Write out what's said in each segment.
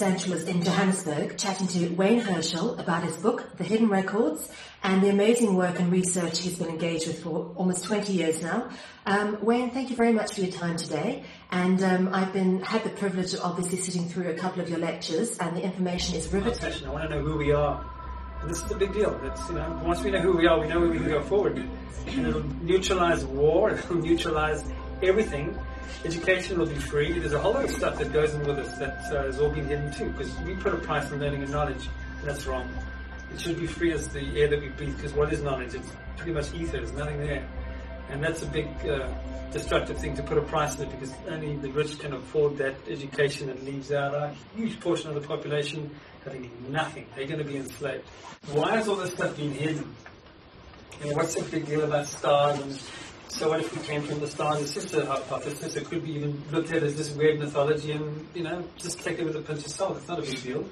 Los Angeles in Johannesburg, chatting to Wayne Herschel about his book, The Hidden Records, and the amazing work and research he's been engaged with for almost 20 years now. Wayne, thank you very much for your time today. And I've had the privilege of obviously sitting through a couple of your lectures, and the information is riveting. I want to know who we are. And this is a big deal. It's, once we know who we are, we know where we can go forward. And it'll neutralize war, it'll neutralize everything. Education will be free. There's a whole lot of stuff that goes in with us that has all been hidden too, because we put a price on learning and knowledge, and that's wrong. It should be free as the air that we breathe, because what is knowledge? It's pretty much ether, there's nothing there. And that's a big destructive thing, to put a price on it, because only the rich can afford that education, and leaves out a huge portion of the population having nothing. They're going to be enslaved. Why has all this stuff been hidden? What's the big deal about stars? And so what if we came from the stars? It's just a hypothesis. It could be even looked at as this weird mythology, and just take it with a pinch of salt. It's not a big deal.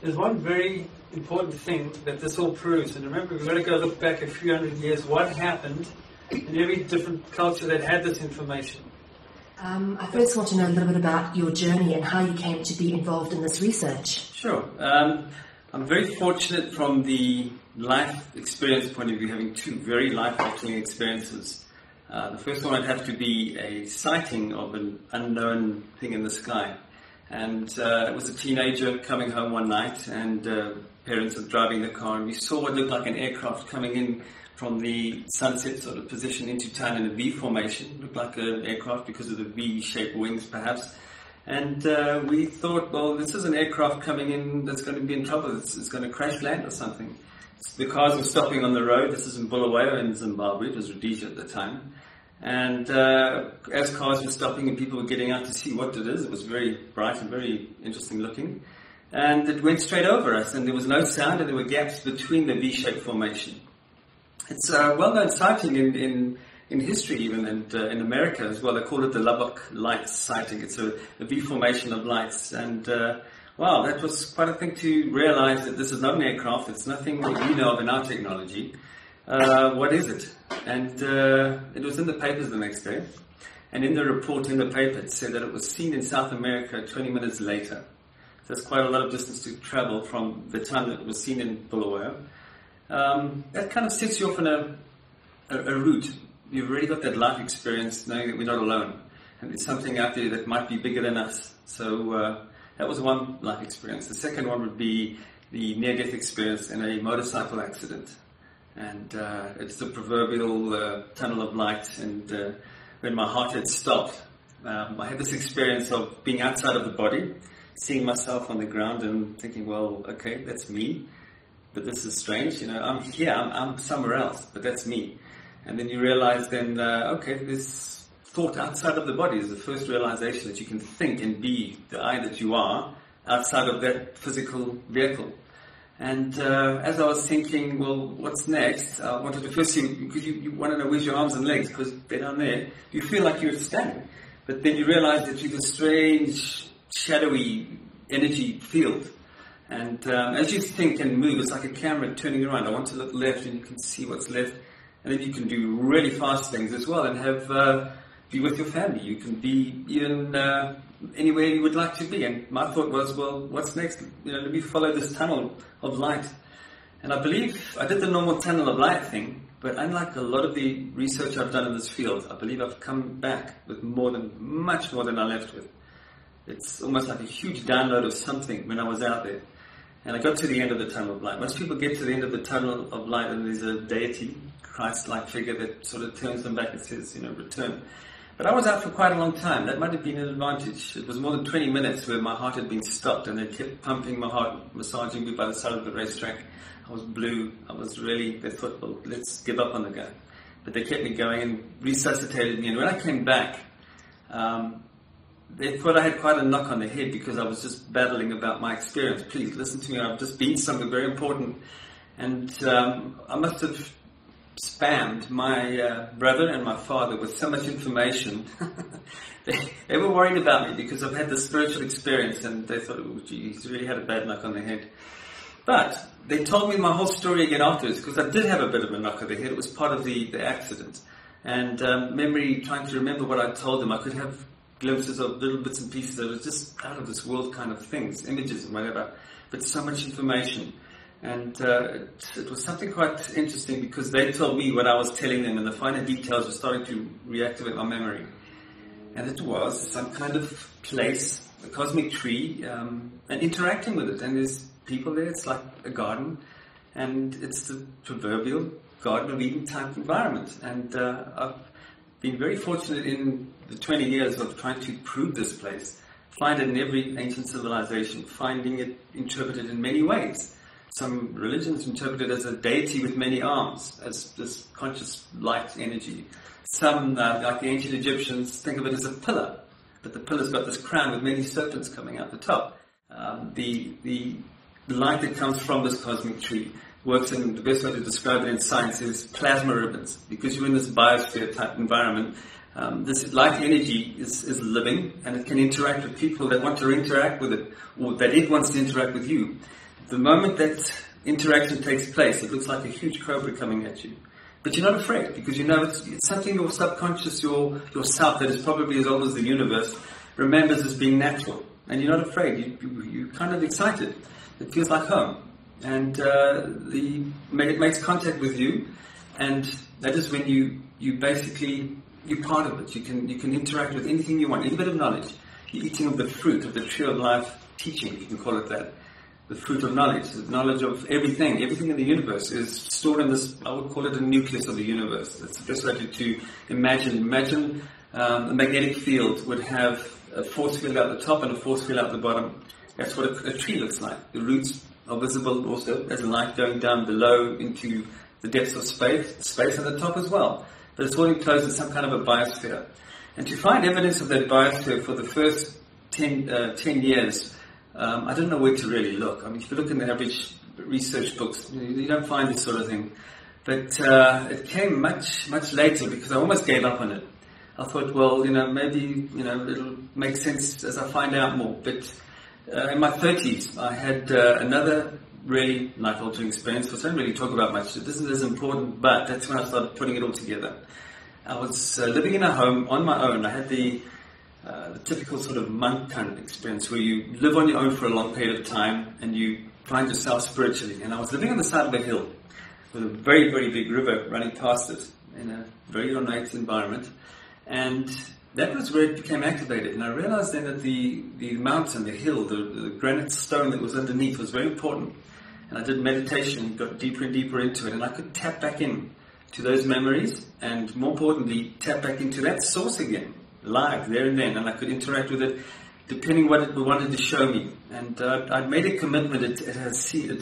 There's one very important thing that this all proves, and remember, we've got to go look back a few hundred years. What happened in every different culture that had this information? I first want to know a little bit about your journey and how you came to be involved in this research. Sure. I'm very fortunate from the life experience point of view, having two very life-altering experiences. The first one would have to be a sighting of an unknown thing in the sky. And it was a teenager coming home one night, and parents were driving the car, and we saw what looked like an aircraft coming in from the sunset sort of position into town in a V formation. It looked like an aircraft because of the V-shaped wings, perhaps. And we thought, well, this is an aircraft coming in that's going to be in trouble. It's going to crash land or something. The cars were stopping on the road. This is in Bulawayo in Zimbabwe. It was Rhodesia at the time. And as cars were stopping and people were getting out to see what it is, it was very bright and very interesting looking. And it went straight over us, and there was no sound, and there were gaps between the V-shaped formation. It's a well-known sighting in history even, and in America as well. They call it the Lubbock Lights sighting. It's a V formation of lights. And wow, that was quite a thing to realize that this is not an aircraft. It's nothing that we know of in our technology. What is it? And it was in the papers the next day. And in the report in the paper, it said that it was seen in South America 20 minutes later. That's quite a lot of distance to travel from the time that it was seen in Bulawayo. That kind of sets you off on a route. You've already got that life experience, knowing that we're not alone, and there's something out there that might be bigger than us. So that was one life experience. The second one would be the near-death experience in a motorcycle accident, and it's the proverbial tunnel of light. And when my heart had stopped, I had this experience of being outside of the body, seeing myself on the ground, and thinking, well, okay, that's me. But this is strange, I'm here, I'm somewhere else, but that's me. And then you realize then, okay, this thought outside of the body is the first realization that you can think and be the I that you are outside of that physical vehicle. And as I was thinking, well, what's next? I wanted to first see, because you want to know where's your arms and legs, because they're down there. You feel like you're standing. But then you realize that you're this strange, shadowy energy field. And as you think and move, it's like a camera turning around. I want to look left, and you can see what's left. And then you can do really fast things as well, and be with your family. You can be even anywhere you would like to be. And my thought was, well, what's next? Let me follow this tunnel of light. And I believe I did the normal tunnel of light thing, but unlike a lot of the research I've done in this field, I believe I've come back with much more than I left with. It's almost like a huge download of something when I was out there. And I got to the end of the tunnel of light. Most people get to the end of the tunnel of light and there's a deity, Christ-like figure that sort of turns them back and says, return. But I was out for quite a long time. That might have been an advantage. It was more than 20 minutes where my heart had been stopped, and they kept pumping my heart, massaging me by the side of the racetrack. I was blue. They thought, well, let's give up on the guy. But they kept me going and resuscitated me. And when I came back, they thought I had quite a knock on the head because I was just babbling about my experience. Please listen to me. I've just been somewhere very important. And I must have spammed my brother and my father with so much information. They were worried about me because I've had this spiritual experience, and they thought, oh, gee, he's really had a bad knock on the head. But they told me my whole story again afterwards, because I did have a bit of a knock on the head. It was part of the accident. And trying to remember what I told them, I could have glimpses of little bits and pieces that were just out of this world kind of things, images and whatever, but so much information. And it was something quite interesting because they told me what I was telling them, and the finer details were starting to reactivate my memory. And it was some kind of place, a cosmic tree, and interacting with it. And there's people there, it's like a garden, and it's the proverbial Garden of Eden type environment. And I've been very fortunate in the 20 years of trying to prove this place, find it in every ancient civilization, finding it interpreted in many ways. Some religions interpret it as a deity with many arms, as this conscious light energy. Some, like the ancient Egyptians, think of it as a pillar, but the pillar's got this crown with many serpents coming out the top. The light that comes from this cosmic tree works in, the best way to describe it in science is plasma ribbons. Because you're in this biosphere type environment, this light energy is living, and it can interact with people that want to interact with it, or that it wants to interact with you. The moment that interaction takes place, it looks like a huge cobra coming at you. But you're not afraid, because you know it's something your subconscious, yourself that is probably as old as the universe, remembers as being natural. And you're not afraid, you're kind of excited. It feels like home. And it makes contact with you, and that is when you're part of it. You can interact with anything you want, any bit of knowledge. You're eating of the fruit of the tree of life teaching, you can call it that. The fruit of knowledge, the knowledge of everything in the universe is stored in this, I would call it a nucleus of the universe. That's the best way to imagine. Imagine a magnetic field would have a force field at the top and a force field at the bottom. That's what a tree looks like. The roots are visible also as a light going down below into the depths of space at the top as well. But it's all enclosed in some kind of a biosphere. And to find evidence of that biosphere for the first 10 years, I don't know where to really look. I mean, if you look in the average research books, you don't find this sort of thing. But it came much, much later because I almost gave up on it. I thought, well, maybe, it'll make sense as I find out more. But in my 30s, I had another really life-altering experience, which I don't really talk about much. This is as important, but that's when I started putting it all together. I was living in a home on my own. I had the typical sort of monk kind of experience where you live on your own for a long period of time and you find yourself spiritually. And I was living on the side of a hill with a very, very big river running past it in a very ornate environment. And that was where it became activated. And I realized then that the mountain, the hill, the granite stone that was underneath was very important. And I did meditation, got deeper and deeper into it, and I could tap back in to those memories and, more importantly, tap back into that source again, live, there and then, and I could interact with it depending what it wanted to show me. And I'd made a commitment, it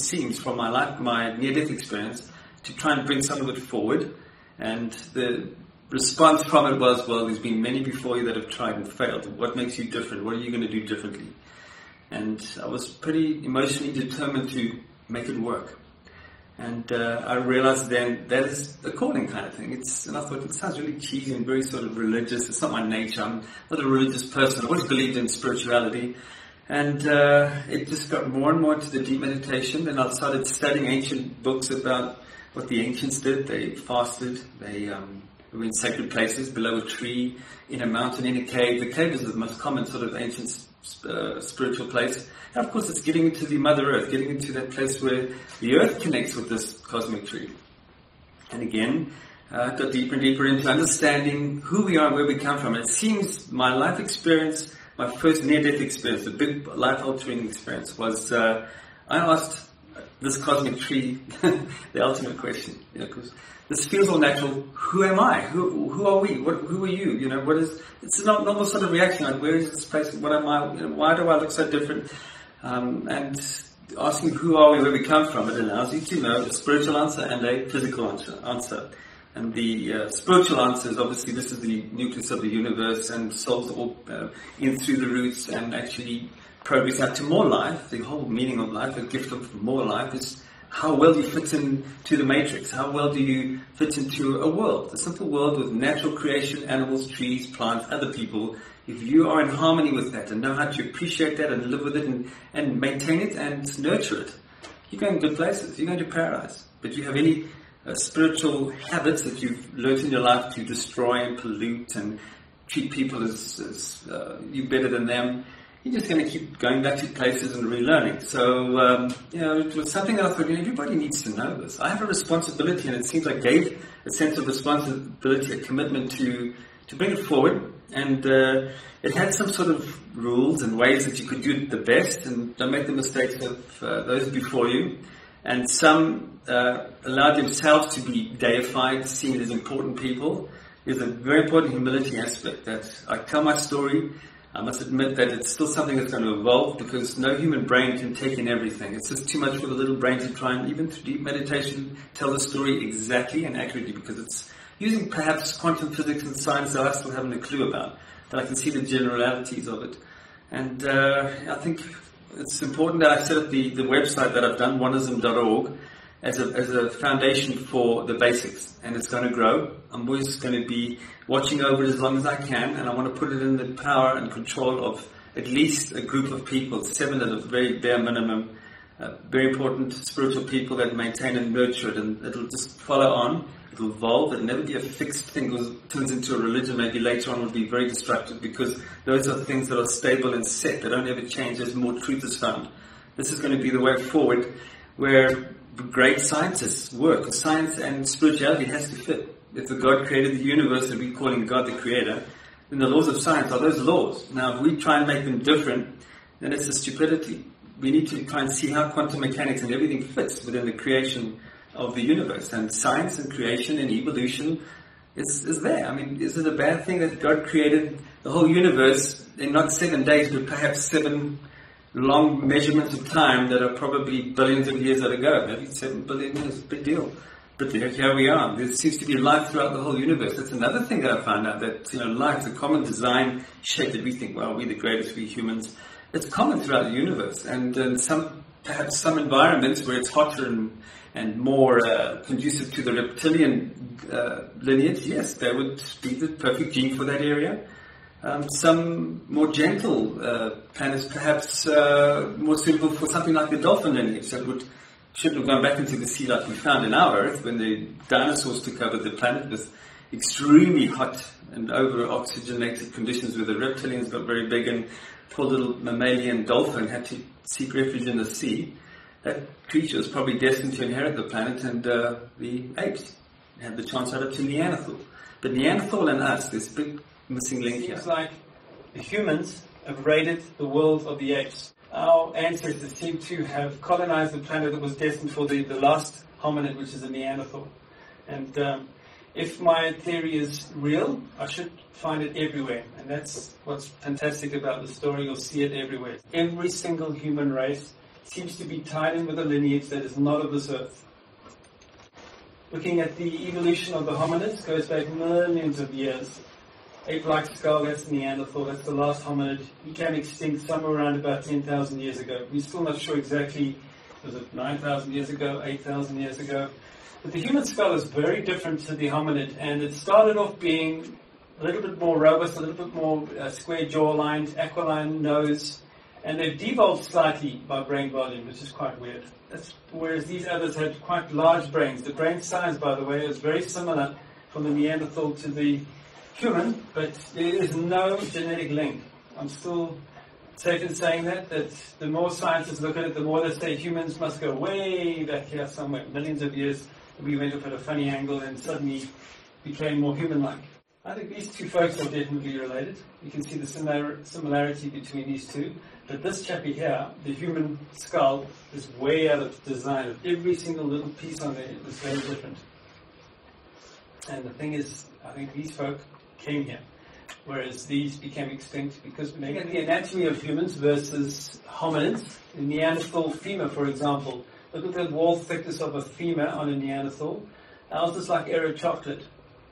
seems, from my near-death experience, to try and bring some of it forward. And the response from it was, well, there's been many before you that have tried and failed. What makes you different? What are you going to do differently? And I was pretty emotionally determined to make it work. And I realized then that is a calling kind of thing. And I thought, it sounds really cheesy and very sort of religious. It's not my nature. I'm not a religious person. I always believed in spirituality. And it just got more and more into the deep meditation. Then I started studying ancient books about what the ancients did. They fasted. They were in sacred places, below a tree, in a mountain, in a cave. The cave is the most common sort of ancient spiritual place. And of course, it's getting into the Mother Earth, getting into that place where the Earth connects with this cosmic tree. And again, got deeper and deeper into understanding who we are and where we come from. And it seems my life experience, my first near-death experience, the big life-altering experience, was I asked this cosmic tree the ultimate question. Because this feels all natural. Who am I? Who are we? Who are you? It's a normal sort of reaction. Like, where is this place? What am I? Why do I look so different? And asking who are we, where we come from, it allows you to know a spiritual answer and a physical answer. And the spiritual answer is obviously this is the nucleus of the universe, and souls all in through the roots and actually progress out to more life. The whole meaning of life, a gift of more life, is how well you fit into the matrix. How well do you fit into a world, a simple world with natural creation, animals, trees, plants, other people. If you are in harmony with that and know how to appreciate that and live with it and maintain it and nurture it, you're going good places. You're going to paradise. But if you have any spiritual habits that you've learned in your life to destroy and pollute and treat people as you better than them, you're just going to keep going back to places and relearning. So, it was something that I thought, everybody needs to know this. I have a responsibility, and it seems like gave a sense of responsibility, a commitment to bring it forward. And it had some sort of rules and ways that you could do it the best, and don't make the mistakes of those before you. And some allowed themselves to be deified, seen as important people. There's a very important humility aspect that I tell my story. I must admit that it's still something that's going to evolve, because no human brain can take in everything. It's just too much for the little brain to try and, even through deep meditation, tell the story exactly and accurately, because it's using perhaps quantum physics and science that I still haven't a clue about, but I can see the generalities of it. And I think it's important that I set up the website that I've done, oneism.org, as a foundation for the basics, and it's going to grow. I'm always going to be watching over it as long as I can, and I want to put it in the power and control of at least a group of people, 7 at a very bare minimum, very important spiritual people that maintain and nurture it, and it'll just follow on. It'll evolve. It'll never be a fixed thing. It turns into a religion. Maybe later on will be very destructive, because those are things that are stable and set. They don't ever change as more truth is found. This is going to be the way forward, where great scientists work. Science and spirituality has to fit. If the God created the universe and we're calling God the creator, then the laws of science are those laws. Now, if we try and make them different, then it's a stupidity. We need to try and see how quantum mechanics and everything fits within the creation of the universe. And science and creation and evolution is there. I mean, is it a bad thing that God created the whole universe in not 7 days, but perhaps 7 long measurements of time that are probably billions of years ago? Maybe 7 billion years, big deal. But here we are. There seems to be life throughout the whole universe. That's another thing that I found out, that life, the common design shape that we think, well, we're the greatest, we humans. It's common throughout the universe, and perhaps some environments where it's hotter and more conducive to the reptilian lineage, yes, that would be the perfect gene for that area. Some more gentle planets, perhaps more suitable for something like the dolphin lineage, that shouldn't have gone back into the sea like we found in our Earth when the dinosaurs took over the planet with extremely hot and over-oxygenated conditions, where the reptilians got very big and poor little mammalian dolphin had to seek refuge in the sea. That creature was probably destined to inherit the planet, and the apes had the chance out to Neanderthal. But Neanderthal and us, this big missing link here. It's like the humans have raided the world of the apes. Our ancestors seem to have colonized the planet that was destined for the last hominid, which is a Neanderthal. And if my theory is real, I should find it everywhere. And that's what's fantastic about the story. You'll see it everywhere. Every single human race seems to be tied in with a lineage that is not of this earth. Looking at the evolution of the hominids goes back millions of years. Ape-like skull, that's Neanderthal, that's the last hominid. He became extinct somewhere around about 10,000 years ago. We're still not sure exactly, was it 9,000 years ago, 8,000 years ago? But the human skull is very different to the hominid, and it started off being a little bit more robust, a little bit more square jawline, aquiline nose, and they've devolved slightly by brain volume, which is quite weird. Whereas these others had quite large brains. The brain size, by the way, is very similar from the Neanderthal to the human, but there is no genetic link. I'm still safe in saying that the more scientists look at it, the more they say humans must go way back here somewhere, millions of years. We went up at a funny angle and suddenly became more human-like. I think these two folks are definitely related. You can see the similarity between these two. But this chappie here, the human skull, is way out of design. Every single little piece on there is very different. And the thing is, I think these folk came here, whereas these became extinct because when they get the anatomy of humans versus hominids, the Neanderthal femur, for example, look at the wall thickness of a femur on a Neanderthal. Ours is like Aero chocolate.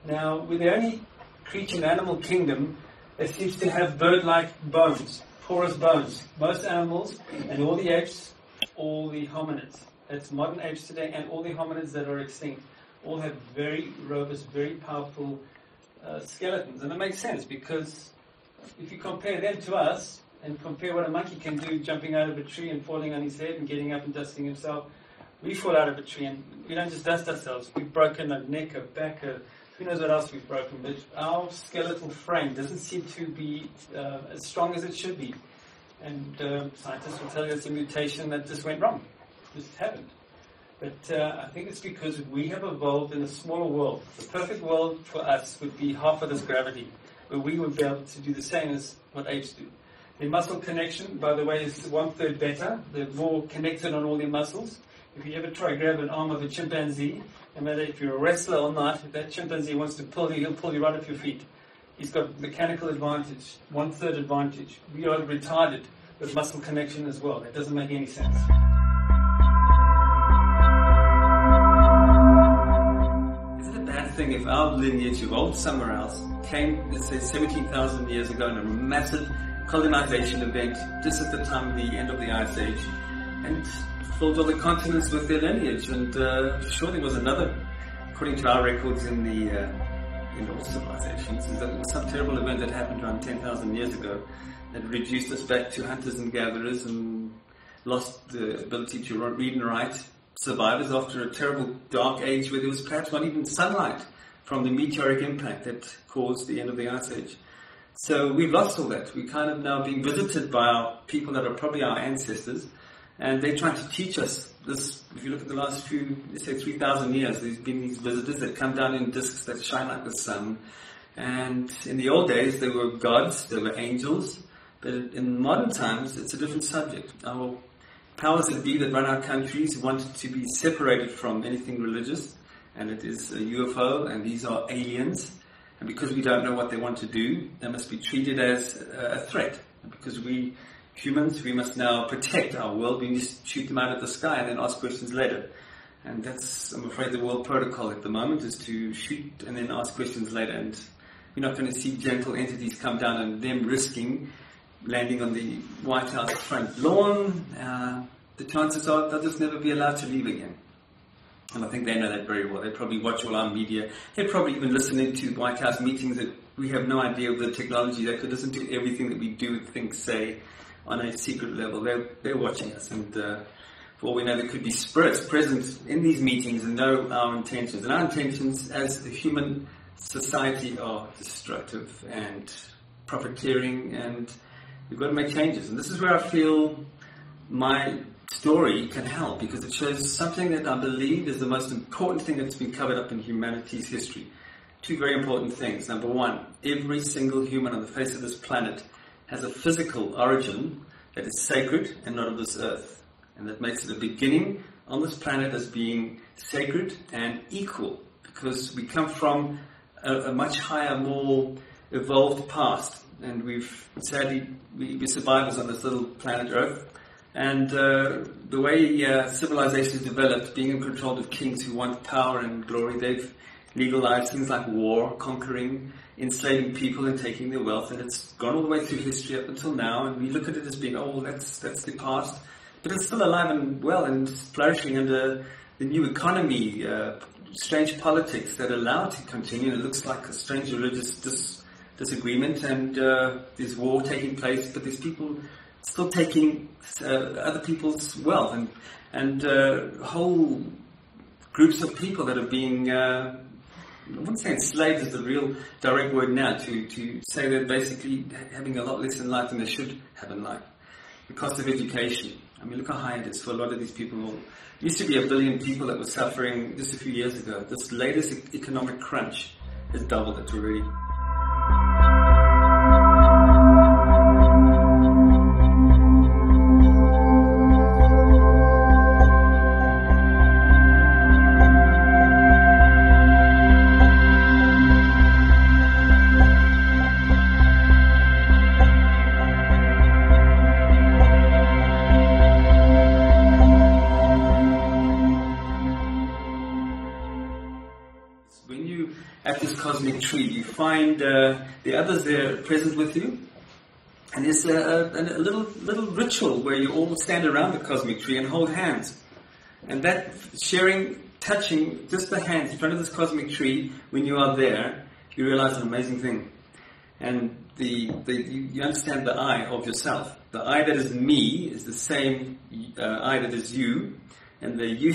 Now, we're the only creature in the animal kingdom that seems to have bird-like bones, porous bones. Most animals and all the apes, all the hominids, that's modern apes today, and all the hominids that are extinct, all have very robust, very powerful skeletons. And it makes sense because if you compare them to us and compare what a monkey can do jumping out of a tree and falling on his head and getting up and dusting himself, we fall out of a tree and we don't just dust ourselves. We've broken a neck, a back, who knows what else we've broken, but our skeletal frame doesn't seem to be as strong as it should be. And scientists will tell you it's a mutation that just went wrong. Just happened. But I think it's because we have evolved in a smaller world. The perfect world for us would be half of this gravity, where we would be able to do the same as what apes do. Their muscle connection, by the way, is 1/3 better. They're more connected on all their muscles. If you ever try to grab an arm of a chimpanzee, no matter if you're a wrestler or not, if that chimpanzee wants to pull you, he'll pull you right off your feet. He's got mechanical advantage, 1/3 advantage. We are retarded with muscle connection as well. That doesn't make any sense. Is it a bad thing if our lineage evolved somewhere else, came, let's say, 17,000 years ago in a massive colonization event just at the time of the end of the Ice Age, and filled all the continents with their lineage? And sure, there was another, according to our records in all civilizations, there was some terrible event that happened around 10,000 years ago that reduced us back to hunters and gatherers and lost the ability to read and write. Survivors after a terrible dark age where there was perhaps not even sunlight from the meteoric impact that caused the end of the Ice Age. So we've lost all that. We're kind of now being visited by our people that are probably our ancestors, and they're trying to teach us this. If you look at the last few, let's say 3,000 years, there's been these visitors that come down in discs that shine like the sun. And in the old days, they were gods, they were angels. But in modern times, it's a different subject. Our powers that be that run our countries want to be separated from anything religious, and it is a UFO, and these are aliens. And because we don't know what they want to do, they must be treated as a threat. And because we humans, we must now protect our world. We just shoot them out of the sky and then ask questions later. And that's, I'm afraid, the world protocol at the moment, is to shoot and then ask questions later. And we're not going to see gentle entities come down and them risking landing on the White House front lawn. The chances are they'll just never be allowed to leave again. And I think they know that very well. They probably watch all our media. They probably even listen into White House meetings that we have no idea of the technology. They could listen to everything that we do, think, say on a secret level. They're watching us. And for all we know, there could be spirits present in these meetings and know our intentions. And our intentions as a human society are destructive and profiteering, and we've got to make changes. And this is where I feel my story can help, because it shows something that I believe is the most important thing that's been covered up in humanity's history. Two very important things. Number one, every single human on the face of this planet has a physical origin that is sacred and not of this earth. And that makes it a beginning on this planet as being sacred and equal, because we come from a much higher, more evolved past. And we're survivors on this little planet Earth. And the way civilization developed, being in control of kings who want power and glory, they've legalized things like war, conquering, enslaving people and taking their wealth. And it's gone all the way through history up until now. And we look at it as being, that's the past. But it's still alive and well and flourishing under the new economy, strange politics that allow it to continue. It looks like a strange religious disagreement, and there's war taking place, but there's people still taking other people's wealth, and whole groups of people that are being, I wouldn't say enslaved is the real direct word now, to say they're basically having a lot less in life than they should have in life. The cost of education. I mean, look how high it is for a lot of these people. There used to be 1 billion people that were suffering just a few years ago. This latest economic crunch has doubled it already. At this cosmic tree, you find the others there present with you, and there's a little ritual where you all stand around the cosmic tree and hold hands, and that sharing, touching just the hands in front of this cosmic tree, when you are there, you realize an amazing thing, and you understand the I of yourself. The I that is me is the same I that is you. And the you,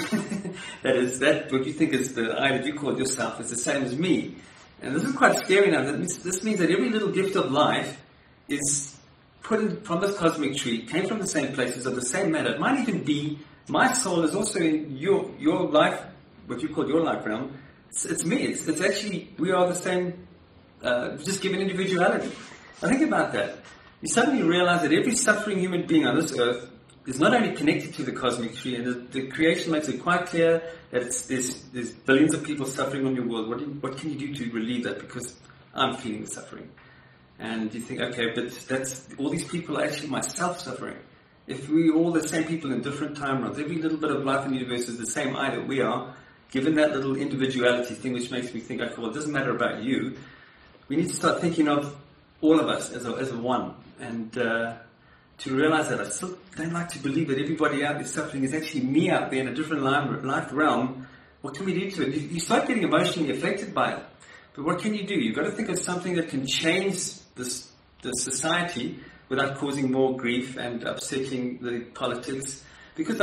that is that what you think is the I that you call yourself, is the same as me. And this is quite scary now. This means that every little gift of life is put in from this cosmic tree, came from the same places, of the same matter. It might even be, my soul is also in your life, what you call your life realm. It's me. It's actually, we are the same, just given individuality. Now think about that. You suddenly realize that every suffering human being on this earth is not only connected to the cosmic tree, and the creation makes it quite clear that there's billions of people suffering on your world. What can you do to relieve that? Because I'm feeling the suffering. And you think, okay, but that's all these people are actually myself suffering. If we all the same people in different time runs, every little bit of life in the universe is the same I that we are, given that little individuality thing, which makes me think, okay, well, it doesn't matter about you. We need to start thinking of all of us as a one. And to realize that I still don't like to believe that everybody out there suffering is actually me out there in a different life realm. What can we do to it? You start getting emotionally affected by it. But what can you do? You've got to think of something that can change the society without causing more grief and upsetting the politics, because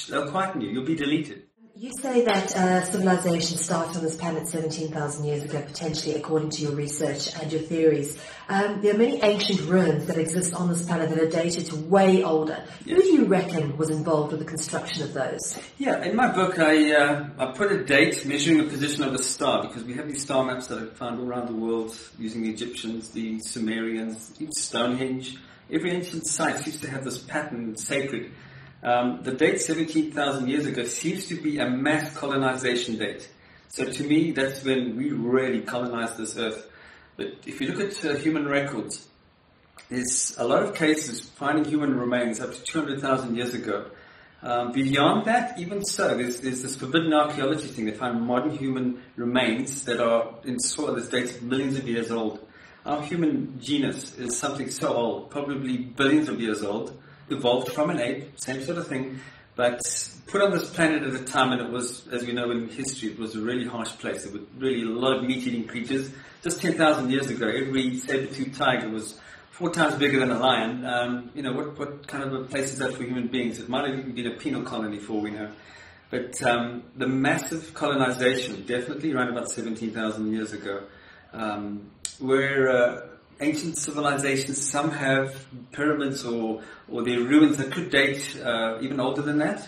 they'll quieten you. You'll be deleted. You say that civilization started on this planet 17,000 years ago, potentially, according to your research and your theories. There are many ancient ruins that exist on this planet that are dated to way older. Yes. Who do you reckon was involved with the construction of those? Yeah, in my book I put a date measuring the position of a star, because we have these star maps that are found all around the world using the Egyptians, the Sumerians, even Stonehenge. Every ancient site used to have this pattern, sacred. The date 17,000 years ago seems to be a mass colonization date. So to me, that's when we really colonized this earth. But if you look at human records, there's a lot of cases finding human remains up to 200,000 years ago. Beyond that, even so, there's this forbidden archaeology thing. They find modern human remains that are in soil that's dated millions of years old. Our human genus is something so old, probably billions of years old, evolved from an ape, same sort of thing, but put on this planet at a time, and it was, as we know in history, it was a really harsh place. There were really a lot of meat-eating creatures. Just 10,000 years ago, every saber-toothed tiger was 4 times bigger than a lion. What kind of a place is that for human beings? It might have even been a penal colony, for all we know. But the massive colonization, definitely around about 17,000 years ago, where ancient civilizations, some have pyramids or their ruins that could date even older than that.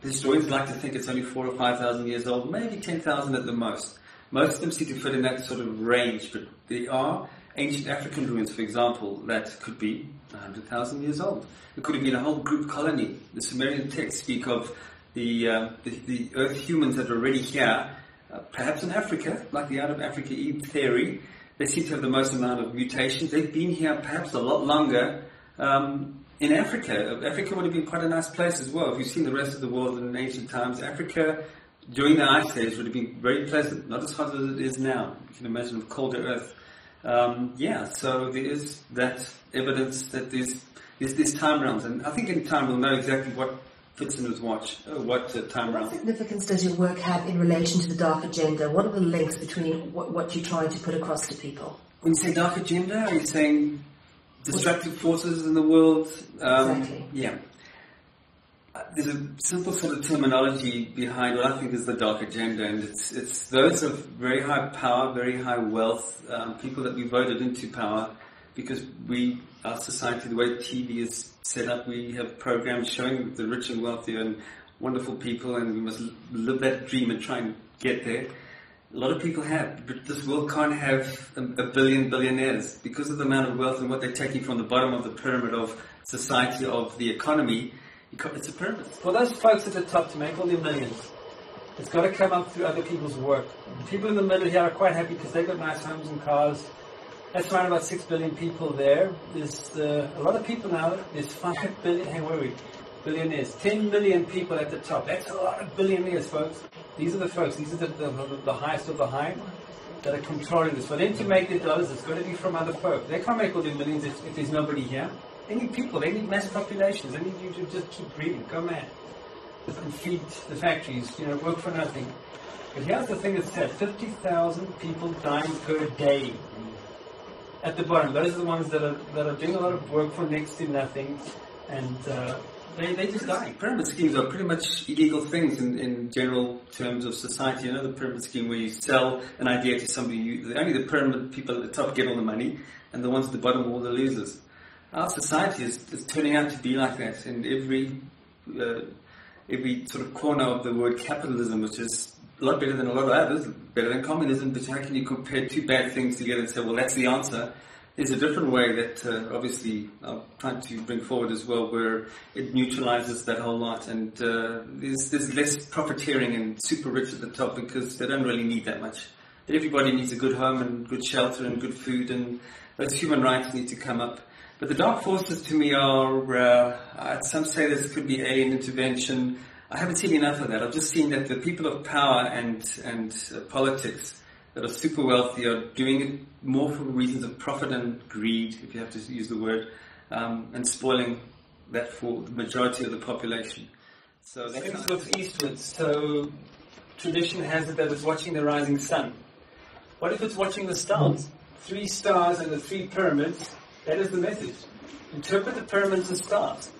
Historians like to think it's only 4,000 or 5,000 years old, maybe 10,000 at the most. Most of them seem to fit in that sort of range, but there are ancient African ruins, for example, that could be 100,000 years old. It could have been a whole group colony. The Sumerian texts speak of the Earth humans that are already here, perhaps in Africa, like the out of Africa Eve theory. They seem to have the most amount of mutations. They've been here perhaps a lot longer in Africa. Africa would have been quite a nice place as well. If you've seen the rest of the world in ancient times, Africa during the Ice Age would have been very pleasant, not as hot as it is now. You can imagine a colder Earth. So there is that evidence that there's time realms. And I think in time we'll know exactly what fits in with what time realm. What significance does your work have in relation to the dark agenda? What are the links between what you're trying to put across to people? When you say dark agenda, are you saying destructive forces in the world? Exactly. Yeah. There's a simple sort of terminology behind what I think is the dark agenda, and it's those of very high power, very high wealth, people that we voted into power, because our society, the way TV is set up, we have programs showing the rich and wealthy and wonderful people, and we must live that dream and try and get there. A lot of people have, but this world can't have a billion billionaires because of the amount of wealth and what they're taking from the bottom of the pyramid of society, of the economy. It's a pyramid. For those folks at the top to make all their millions, it's got to come up through other people's work. The people in the middle here are quite happy because they've got nice homes and cars. That's around about 6 billion people there. There's a lot of people now. There's 5 billion, billionaires. 10 million people at the top. That's a lot of billionaires, folks. These are the folks. These are the highest of the high that are controlling this. For them to make their dollars, it's got to be from other folk. They can't make all their millions if there's nobody here. They need people. They need mass populations. They need you to just keep breeding. Go mad. And feed the factories. Work for nothing. But here's the thing that's sad. 50,000 people dying per day. At the bottom, those are the ones that are doing a lot of work for next to nothing, and They just die. Pyramid schemes are pretty much illegal things in general terms of society. You know, the pyramid scheme where you sell an idea to somebody, only the pyramid people at the top get all the money, and the ones at the bottom are all the losers. Our society is turning out to be like that in every sort of corner of the word capitalism, which is a lot better than a lot of others, better than communism, but how can you compare two bad things together and say, well, that's the answer? There's a different way that obviously I'm trying to bring forward as well, where it neutralizes that whole lot, and there's less profiteering and super rich at the top because they don't really need that much. But everybody needs a good home and good shelter and good food, and those human rights need to come up. But the dark forces to me are, some say this could be alien intervention. I haven't seen enough of that. I've just seen that the people of power and politics that are super wealthy are doing it more for reasons of profit and greed, if you have to use the word, and spoiling that for the majority of the population. So that's things look eastwards. So tradition has it that it's watching the rising sun. What if it's watching the stars? 3 stars and the 3 pyramids. That is the message. Interpret the pyramids as stars.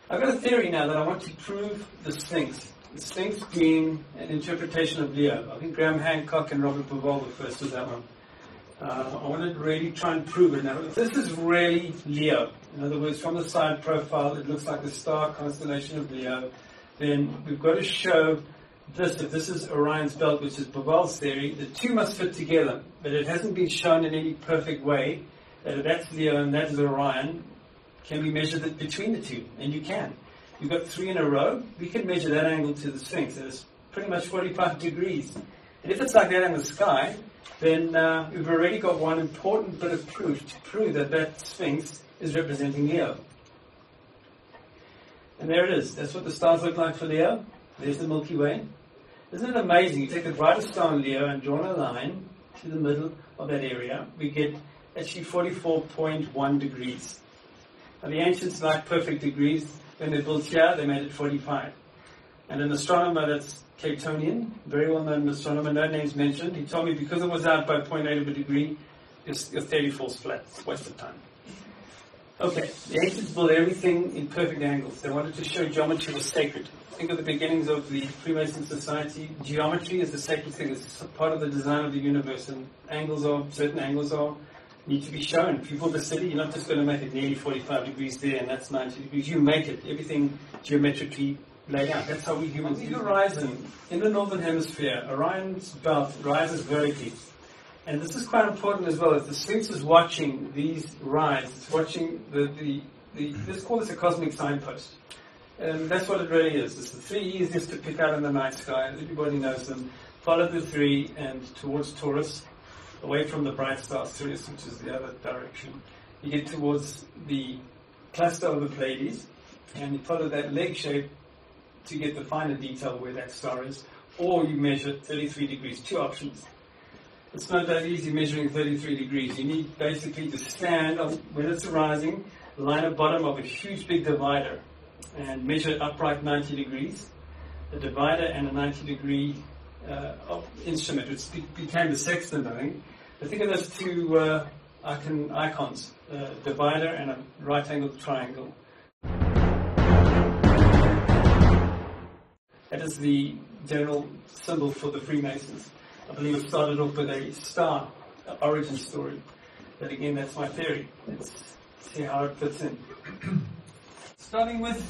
I've got a theory now that I want to prove the Sphinx. The Sphinx being an interpretation of Leo. I think Graham Hancock and Robert Bauval were first with that one. I want to really try and prove it now. If this is really Leo, in other words, from the side profile, it looks like the star constellation of Leo, then we've got to show this. If this is Orion's belt, which is Bauval's theory, the two must fit together. But it hasn't been shown in any perfect way that if that's Leo and that is Orion, can we measure that between the two? And you can. You've got 3 in a row. We can measure that angle to the Sphinx. It's pretty much 45 degrees. And if it's like that in the sky, then we've already got one important bit of proof to prove that that Sphinx is representing Leo. And there it is. That's what the stars look like for Leo. There's the Milky Way. Isn't it amazing? You take the brightest star in Leo and draw a line to the middle of that area. We get actually 44.1 degrees. Now, the ancients liked perfect degrees. When they built here, they made it 45. And an astronomer that's Capetonian, very well-known astronomer, no names mentioned, he told me because it was out by 0.8 of a degree, your theory falls flat. It's a waste of time. Okay, the ancients built everything in perfect angles. They wanted to show geometry was sacred. Think of the beginnings of the Freemason society. Geometry is the sacred thing. It's part of the design of the universe, and certain angles need to be shown. If you build a city, you're not just going to make it nearly 45 degrees there and that's 90 degrees. You make it, everything geometrically laid out. That's how we humans do it. On the horizon, in the northern hemisphere, Orion's belt rises vertically. And this is quite important as well. As the Sphinx is watching these rise, it's watching let's call this a cosmic signpost. And that's what it really is. It's the 3 easiest to pick out in the night sky. Everybody knows them. Follow the 3 and towards Taurus, away from the bright star Sirius, which is the other direction. You get towards the cluster of the Pleiades, and you follow that leg shape to get the finer detail where that star is, or you measure 33 degrees. 2 options. It's not that easy measuring 33 degrees. You need basically to stand when it's rising, line a bottom of a huge big divider, and measure upright 90 degrees. A divider and a 90 degree instrument, which became the sextant, I think. But think of those 2 icons, a divider and a right-angled triangle. That is the general symbol for the Freemasons. I believe it started off with a star origin story. But again, that's my theory. Let's see how it fits in. Starting with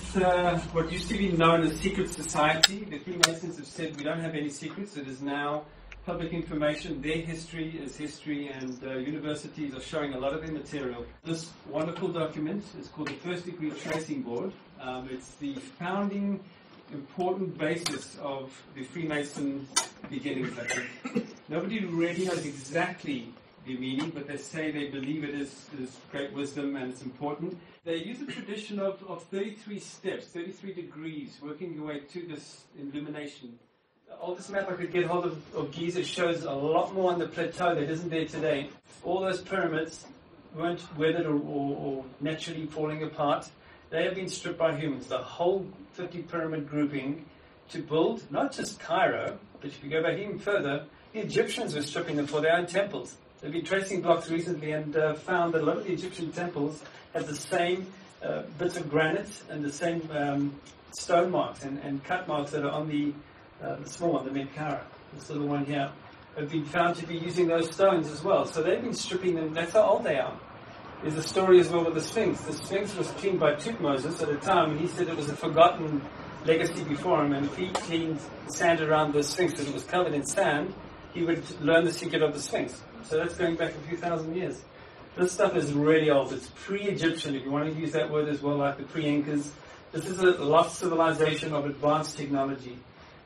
what used to be known as secret society, the Freemasons have said we don't have any secrets. It is now public information. Their history is history, and universities are showing a lot of their material. This wonderful document is called the First Degree Tracing Board. It's the founding important basis of the Freemason beginnings, I think. Nobody really knows exactly the meaning, but they say they believe it is great wisdom and it's important. They use a tradition of 33 steps, 33 degrees, working your way to this illumination. The oldest map I could get hold of Giza shows a lot more on the plateau that isn't there today. All those pyramids weren't weathered or naturally falling apart. They have been stripped by humans. The whole 50 pyramid grouping to build, not just Cairo, but if you go back even further, the Egyptians were stripping them for their own temples. They've been tracing blocks recently and found that a lot of the Egyptian temples have the same bits of granite and the same stone marks and cut marks that are on the small one, the Menkara, this little one here, have been found to be using those stones as well. So they've been stripping them. That's how old they are. There's a story as well with the Sphinx. The Sphinx was cleaned by Tutmosis at a time, and he said it was a forgotten legacy before him, and if he cleaned sand around the Sphinx because it was covered in sand, he would learn the secret of the Sphinx. So that's going back a few thousand years. This stuff is really old. It's pre-Egyptian, if you want to use that word as well, like the pre-Incas. This is a lost civilization of advanced technology.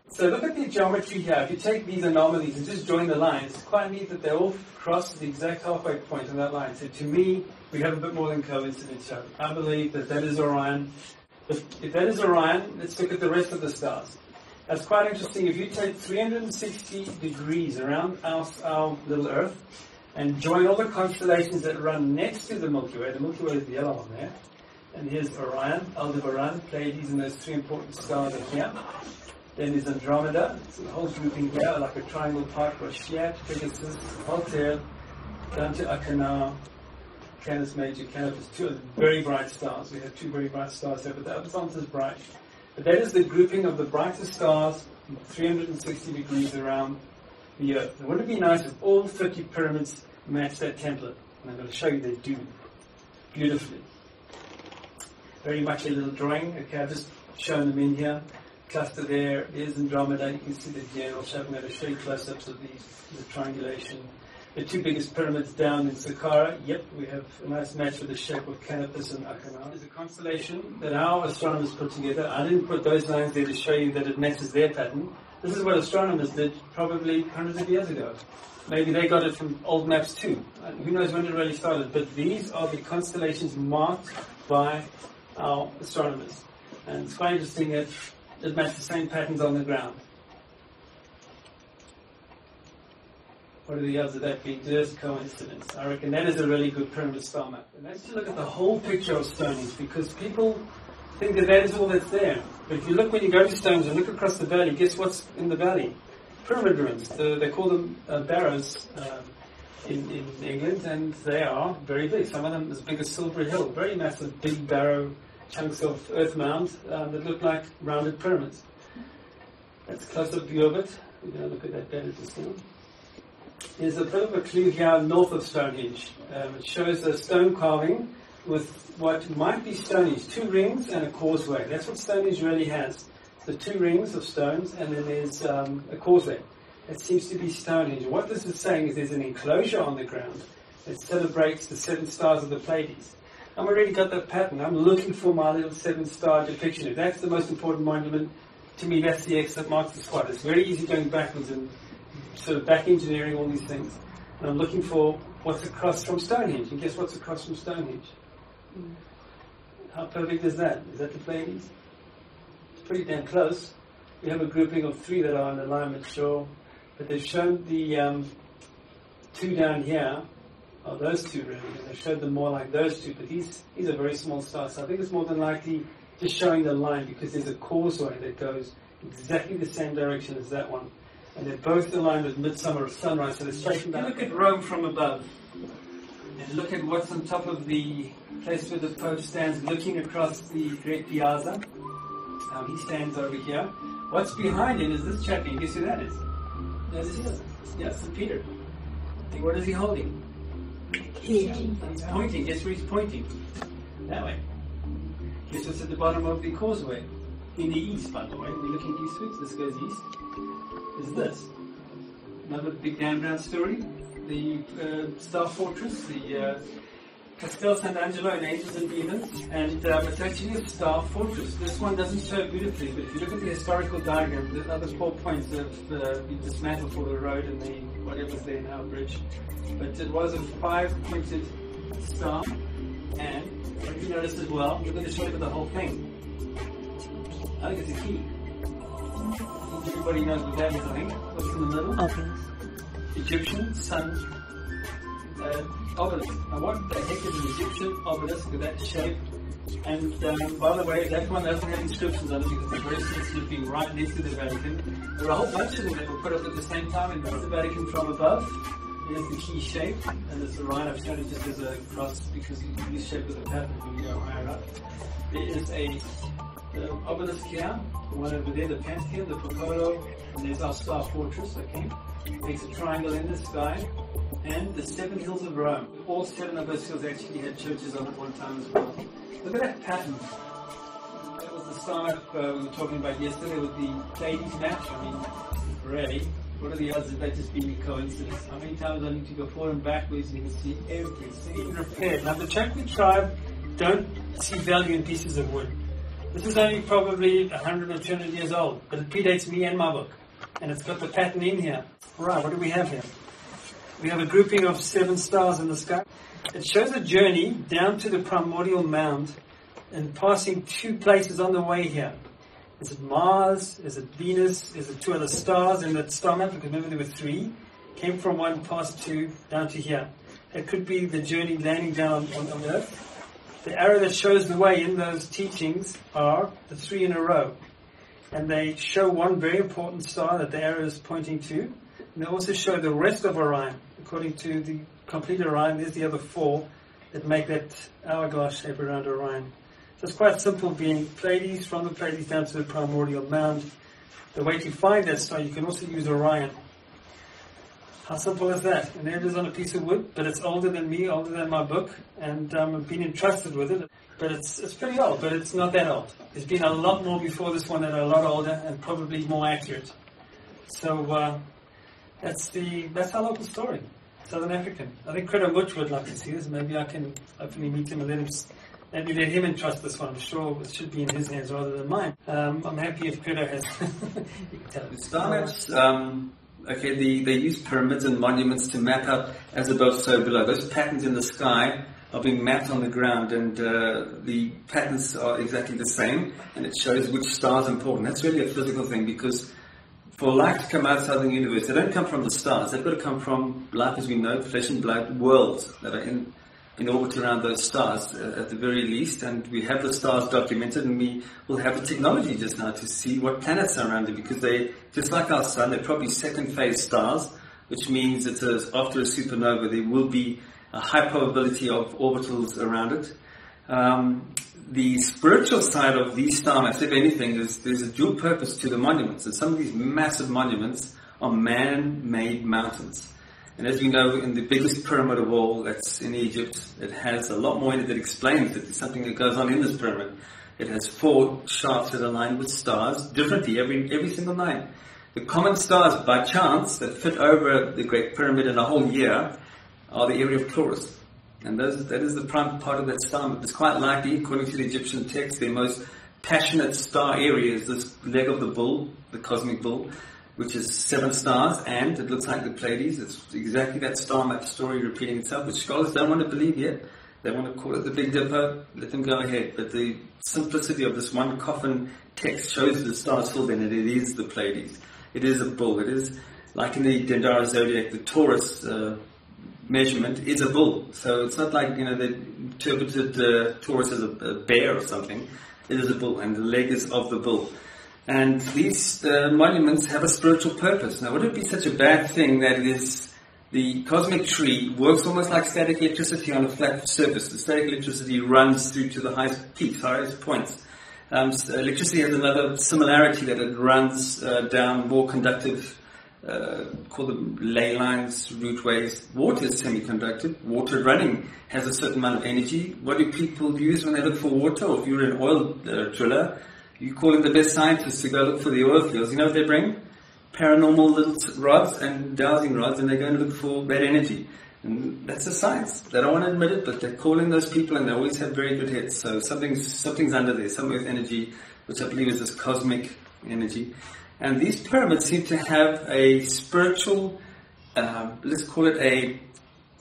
So look at the geometry here. If you take these anomalies and just join the lines, it's quite neat that they all cross the exact halfway point on that line. So to me, we have a bit more than coincidence here. I believe that that is Orion. If that is Orion, let's look at the rest of the stars. That's quite interesting. If you take 360 degrees around our little Earth and join all the constellations that run next to the Milky Way is the yellow one there. And here's Orion, Aldebaran, Pleiades, and those three important stars are here. Then there's Andromeda, it's a whole grouping here, like a triangle part, Roshiat, Pegasus, Altair, down to Achernar, Canis Major, Canopus, two very bright stars. We have two very bright stars there, but the others aren't as bright. But that is the grouping of the brightest stars 360 degrees around the Earth. And wouldn't it be nice if all 50 pyramids match that template? And I'm going to show you they do, beautifully. Very much a little drawing. Okay, I've just shown them in here. Cluster there is Andromeda. You can see the general shape. I'm going to show you close-ups of the triangulation. The two biggest pyramids down in Saqqara. Yep, we have a nice match with the shape of Canopus and Achernar. There's a constellation that our astronomers put together. I didn't put those lines there to show you that it matches their pattern. This is what astronomers did probably hundreds of years ago. Maybe they got it from old maps too. Who knows when it really started. But these are the constellations marked by our astronomers. And it's quite interesting that it matches the same patterns on the ground. What are the odds of that being just coincidence? I reckon that is a really good pyramid star map. And let's look at the whole picture of Stonehenge, because people think that that is all that's there. But if you look when you go to Stonehenge and look across the valley, guess what's in the valley? Pyramid ruins. They call them barrows in England, and they are very big. Some of them as big as Silbury Hill. Very massive, big barrow chunks of earth mound that look like rounded pyramids. That's a close-up view of it. We're going to look at that better just now. There's a bit of a clue here north of Stonehenge. It shows a stone carving with what might be Stonehenge, 2 rings and a causeway. That's what Stonehenge really has. The 2 rings of stones, and then there's a causeway. That seems to be Stonehenge. And what this is saying is there's an enclosure on the ground that celebrates the 7 stars of the Pleiades. I've already got that pattern. I'm looking for my little 7-star depiction. If that's the most important monument, to me that's the X that marks the spot. It's very easy going backwards and sort of back engineering all these things. And I'm looking for what's across from Stonehenge. And guess what's across from Stonehenge? How perfect is that? Is that the Pleiades? It's pretty damn close. We have a grouping of 3 that are in alignment, sure. But they've shown the 2 down here are those 2 really. And they've showed them more like those 2. But these are very small stars. So I think it's more than likely just showing the line, because there's a causeway that goes exactly the same direction as that one. And they're both aligned with midsummer sunrise, so they're straight down. Look at Rome from above, and look at what's on top of the place where the Pope stands, looking across the great piazza. He stands over here. What's behind him is this chap here. Guess who that is? That is St. Peter. And what is he holding? He's pointing. Guess where he's pointing? That way. Guess what's at the bottom of the causeway? In the east, by the way. We're looking eastwards. This goes east. Is this. Another big Dan Brown story. The Star Fortress, the Castel Sant'Angelo in Angels and Demons, and it's actually a star fortress. This one doesn't show beautifully, but if you look at the historical diagram, the other 4 points have been dismantled for the road and the whatever's there now, bridge. But it was a 5-pointed star, and if you notice as well, we're going to show you the whole thing. I think it's a key. Everybody knows what that is, I think. What's in the middle? Obelisk. Egyptian sun obelisk. Now what the heck is an Egyptian obelisk with that shape? And by the way, that one doesn't have inscriptions on it because it's very sensitive, being right next to the Vatican. There are a whole bunch of them that were put up at the same time in the Vatican from above. Here's the key shape, and it's Orion. I've shown it just as a cross because you can use shape with a pattern when you go higher up. There is the obelisk here, the one over there, the Pantheon, the Popolo, and there's our star fortress, okay? Makes a triangle in the sky, and the 7 hills of Rome. All 7 of those hills actually had churches on at one time as well. Look at that pattern. That was the star map we were talking about yesterday with the Pleiades match. I mean, really, what are the odds of that just being a coincidence? How many times I need to go forward and backwards and you can see everything repaired. Now the Chakri tribe don't see value in pieces of wood. This is only probably 100 or 200 years old, but it predates me and my book. And it's got the pattern in here. Right, what do we have here? We have a grouping of 7 stars in the sky. It shows a journey down to the primordial mound and passing 2 places on the way here. Is it Mars? Is it Venus? Is it 2 other stars in that star map? Because remember there were 3. Came from 1 past 2 down to here. It could be the journey landing down on Earth. The arrow that shows the way in those teachings are the 3 in a row. And they show one very important star that the arrow is pointing to. And they also show the rest of Orion. According to the complete Orion, there's the other 4 that make that hourglass shape around Orion. So it's quite simple, being Pleiades, from the Pleiades down to the primordial mound. The way to find that star, you can also use Orion. How simple is that? And there it is on a piece of wood, but it's older than me, older than my book, and I've been entrusted with it. But it's pretty old, but it's not that old. There's been a lot more before this one that are a lot older and probably more accurate. So that's our local story, Southern African. I think Credo Butch would like to see this. Maybe I can hopefully meet him and let him entrust this one. I'm sure it should be in his hands rather than mine. I'm happy if Credo has. You can tell. The star maps, they use pyramids and monuments to map out as above, so below. Those patterns in the sky are being mapped on the ground, and the patterns are exactly the same, and it shows which star is important. That's really a physical thing, because for life to come outside the universe, they don't come from the stars. They've got to come from life as we know, flesh and blood, worlds that are in orbit around those stars at the very least. And we have the stars documented, and we will have the technology just now to see what planets are around it, because they, just like our sun, they're probably second phase stars, which means after a supernova there will be a high probability of orbitals around it. The spiritual side of these star maps, if anything, there's a dual purpose to the monuments. And some of these massive monuments are man-made mountains. And as we know, in the biggest pyramid of all, that's in Egypt, it has a lot more in it that explains that there's something that goes on in this pyramid. It has 4 shafts that are lined with stars, differently every single night. The common stars, by chance, that fit over the Great Pyramid in a whole year are the area of Taurus. And that is the prime part of that star map. It's quite likely, according to the Egyptian text, their most passionate star area is this leg of the bull, the cosmic bull, which is 7 stars, and it looks like the Pleiades. It's exactly that star map story repeating itself, which scholars don't want to believe yet. They want to call it the Big Dipper. Let them go ahead. But the simplicity of this one coffin text shows the stars filled in it. It is the Pleiades. It is a bull. It is, like in the Dendara zodiac, the Taurus measurement is a bull. So it's not like, they interpreted Taurus as a bear or something. It is a bull, and the leg is of the bull. And these monuments have a spiritual purpose. Now, would it be such a bad thing that it is the cosmic tree works almost like static electricity on a flat surface? The static electricity runs through to the highest peaks, highest points. Electricity has another similarity, that it runs down more conductive, call them ley lines, routeways. Water is semiconductor. Water running has a certain amount of energy. What do people use when they look for water? Or if you're an oil driller, you call in the best scientists to go look for the oil fields. You know what they bring? Paranormal little rods and dowsing rods, and they go and look for that energy. And that's a science. They don't want to admit it, but they call in those people, and they always have very good hits. So something's under there, some with energy, which I believe is this cosmic energy. And these pyramids seem to have a spiritual, let's call it a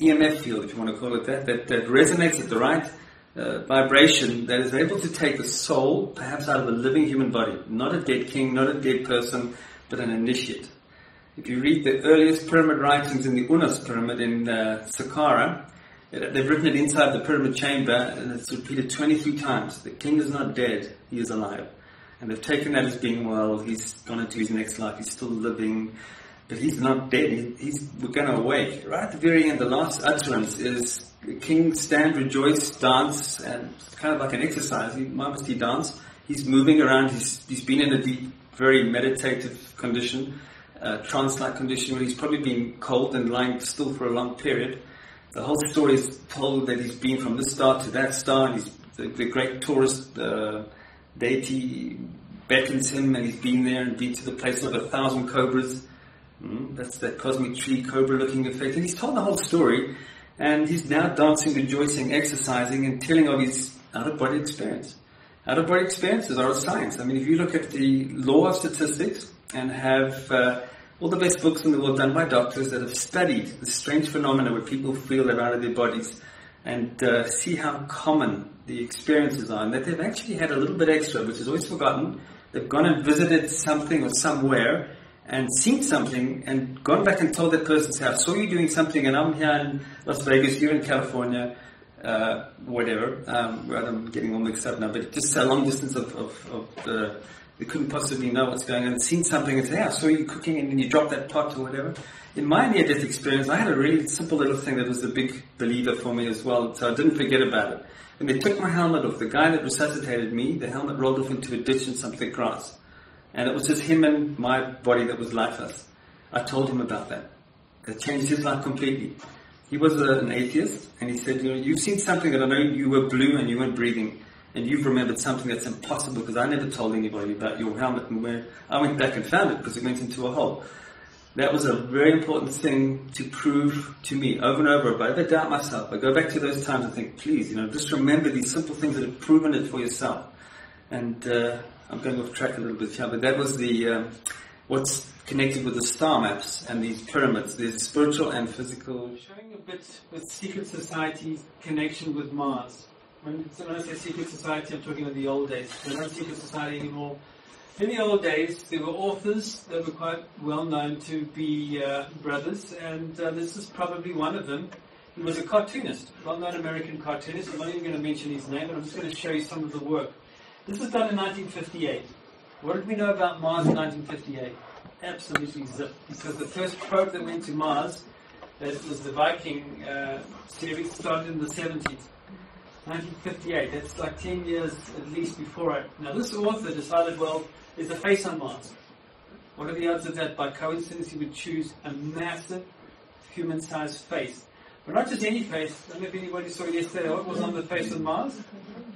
EMF field, if you want to call it that resonates at the right vibration, that is able to take the soul, perhaps out of a living human body, not a dead king, not a dead person, but an initiate. If you read the earliest pyramid writings in the Unas pyramid in Saqqara, they've written it inside the pyramid chamber, and it's repeated 23 times. The king is not dead, he is alive. And they've taken that as being, well, he's gone into his next life, he's still living. but he's not dead. We're going to awake. Right at the very end, the last utterance is, King, stand, rejoice, dance, and it's kind of like an exercise. Why must he dance? He's moving around. He's been in a deep, very meditative condition, trance-like condition, where he's probably been cold and lying still for a long period. The whole story is told that he's been from this star to that star, and he's the great tourist deity beckons him, and he's been there and been to the place of 1,000 cobras. That's that cosmic tree, cobra-looking effect. And he's told the whole story, and he's now dancing, rejoicing, exercising, and telling of his out-of-body experience. Out-of-body experiences are a science. I mean, if you look at the law of statistics and have all the best books in the world done by doctors that have studied the strange phenomena where people feel they're out of their bodies, and see how common the experiences are, and that they've actually had a little bit extra, which is always forgotten. They've gone and visited something or somewhere and seen something and gone back and told that person, say, I saw you doing something and I'm here in Las Vegas, you're in California, whatever. I'm getting all mixed up now, but just a long distance they couldn't possibly know what's going on, and seen something and say, I saw you cooking, and then you dropped that pot or whatever. In my near-death experience, I had a really simple little thing that was a big believer for me as well, so I didn't forget about it. And they took my helmet off. The guy that resuscitated me, the helmet rolled off into a ditch in some thick grass. And it was just him and my body that was lifeless. I told him about that. It changed his life completely. He was an atheist, and he said, you've seen something that I know you were blue and you weren't breathing. And you've remembered something that's impossible, because I never told anybody about your helmet. And I went back and found it because it went into a hole. That was a very important thing to prove to me over and over. If I ever doubt myself, I go back to those times and think, please, just remember these simple things that have proven it for yourself. And I'm going off track a little bit here, but that was the what's connected with the star maps and these pyramids. There's spiritual and physical. Showing a bit with secret society's connection with Mars. When I say secret society, I'm talking of the old days. There's no secret society anymore. In the old days, there were authors that were quite well known to be brothers, and this is probably one of them. He was a cartoonist, well-known American cartoonist. I'm not even going to mention his name, but I'm just going to show you some of the work. This was done in 1958. What did we know about Mars in 1958? Absolutely zip. Because the first probe that went to Mars, that was the Viking series, started in the 70s. 1958, that's like 10 years at least before it. Now this author decided, well, there's a face on Mars. What are the odds of that? By coincidence, he would choose a massive human-sized face. But not just any face. I don't know if anybody saw yesterday what was on the face of Mars.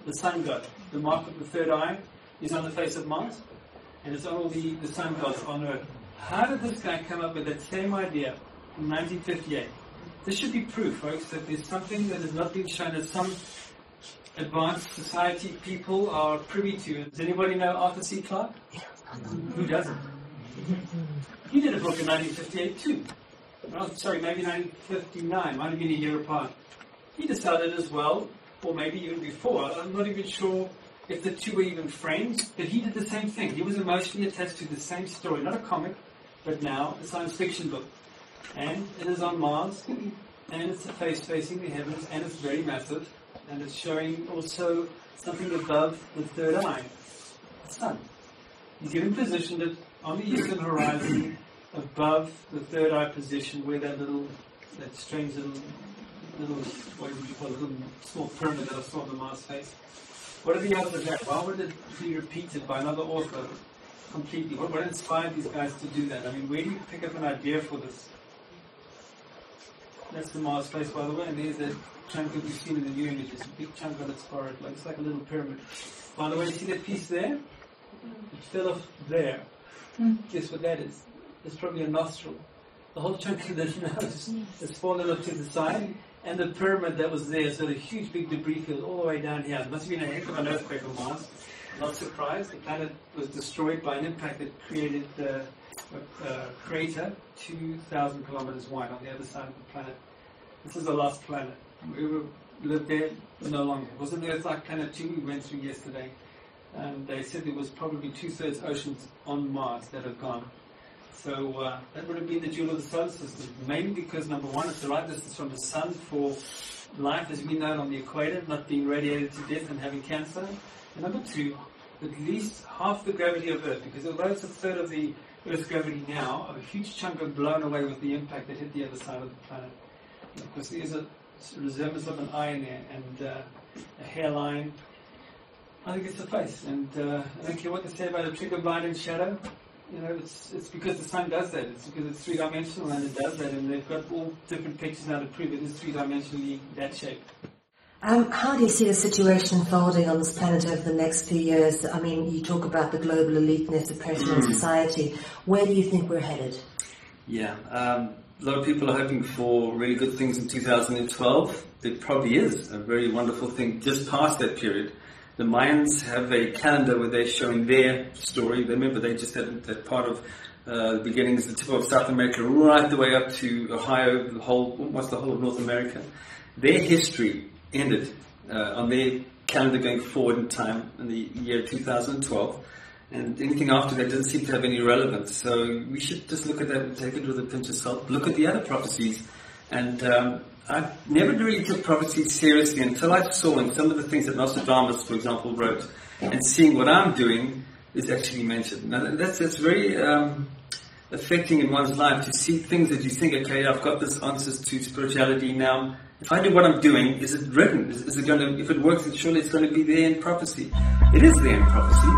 The sun god. The mark of the third eye is on the face of Mars. And it's on all the sun gods on Earth. How did this guy come up with that same idea in 1958? This should be proof, folks, that there's something that has not been shown, that some advanced society people are privy to. Does anybody know Arthur C. Clarke? Who doesn't? He did a book in 1958 too. Oh, sorry, maybe 1959, might have been a year apart. He decided as well, or maybe even before, I'm not even sure if the two were even friends, but he did the same thing. He was emotionally attached to the same story, not a comic, but now a science fiction book. And it is on Mars, and it's a face facing the heavens, and it's very massive. And it's showing also something above the third eye, the sun. He's even positioned it on the eastern horizon above the third eye position, where that strange little, what would you call it, little small pyramid that I saw on the Mars face. What are the odds of that? Why would it be repeated by another author completely? What inspired these guys to do that? I mean, where do you pick up an idea for this? That's the Mars face, by the way, and there's that chunk that we've seen in the new images, a big chunk on its forehead, looks like a little pyramid. By the way, you see that piece there? It fell off there. Guess what that is? It's probably a nostril. The whole chunk of the nose has fallen off to the side, and the pyramid that was there, so a huge big debris field all the way down here. It must have been a heck of an earthquake on Mars. Not surprised, the planet was destroyed by an impact that created a crater 2,000 kilometers wide on the other side of the planet. This is a lost planet. Whoever lived there no longer. It wasn't Earth like Planet 2 we went through yesterday. They said there was probably 2/3 oceans on Mars that have gone. So that would have been the jewel of the solar system. Mainly because, number one, it's the right distance from the sun for life as we know it on the equator, not being radiated to death and having cancer. And number two, at least half the gravity of Earth, because although it's a third of the Earth's gravity now, a huge chunk of blown away with the impact that hit the other side of the planet. Because there's a resemblance of an eye in there, and a hairline. I think it's a face, and I don't care what they say about a trigger blind and shadow. It's because the sun does that. It's because it's three-dimensional and it does that, and they've got all different pictures now to prove it is three-dimensionally that shape. How do you see the situation unfolding on this planet over the next few years? I mean, you talk about the global eliteness oppression in society. Where do you think we're headed? Yeah, a lot of people are hoping for really good things in 2012. It probably is a very wonderful thing just past that period. The Mayans have a calendar where they're showing their story. Remember, they just had that part of the beginnings, the tip of South America, right the way up to Ohio, almost the whole of North America. Their history ended on their calendar going forward in time in the year 2012. And anything after that doesn't seem to have any relevance. So we should just look at that and take it with a pinch of salt. Look at the other prophecies. And I never really took prophecies seriously until I saw in some of the things that Nostradamus, for example, wrote, and seeing what I'm doing is actually mentioned. Now that's very affecting in one's life to see things that you think, okay, I've got this answers to spirituality now. If I do what I'm doing, is it written? Is it going to? If it works, then surely it's going to be there in prophecy. It is there in prophecy.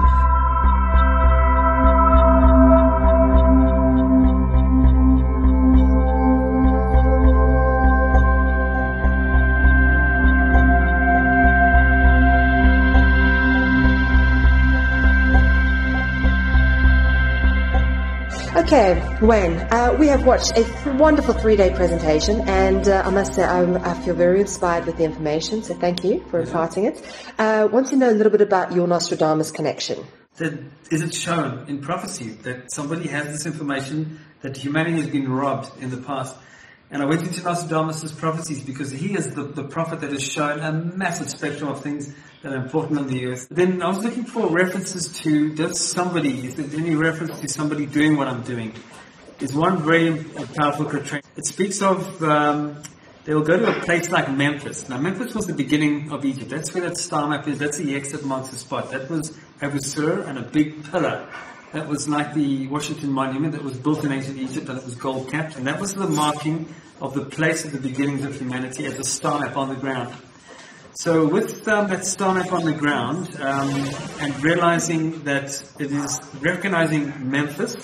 Okay, Wayne, we have watched a wonderful 3-day presentation, and I must say I feel very inspired with the information, so thank you for imparting it. I want to know a little bit about your Nostradamus connection. Is it shown in prophecy that somebody has this information that humanity has been robbed in the past? And I went into Nostradamus' prophecies because he is the prophet that has shown a massive spectrum of things that are important on the earth. Then I was looking for references to, is there any reference to somebody doing what I'm doing? There's one very powerful quotation. It speaks of, they will go to a place like Memphis. Now Memphis was the beginning of Egypt. That's where that star map is. That's the exit marks the spot. That was a sur and a big pillar. That was like the Washington Monument that was built in ancient Egypt, and it was gold capped. And that was the marking of the place of the beginnings of humanity as a star map on the ground. So with that star map on the ground, and realizing that it is recognizing Memphis,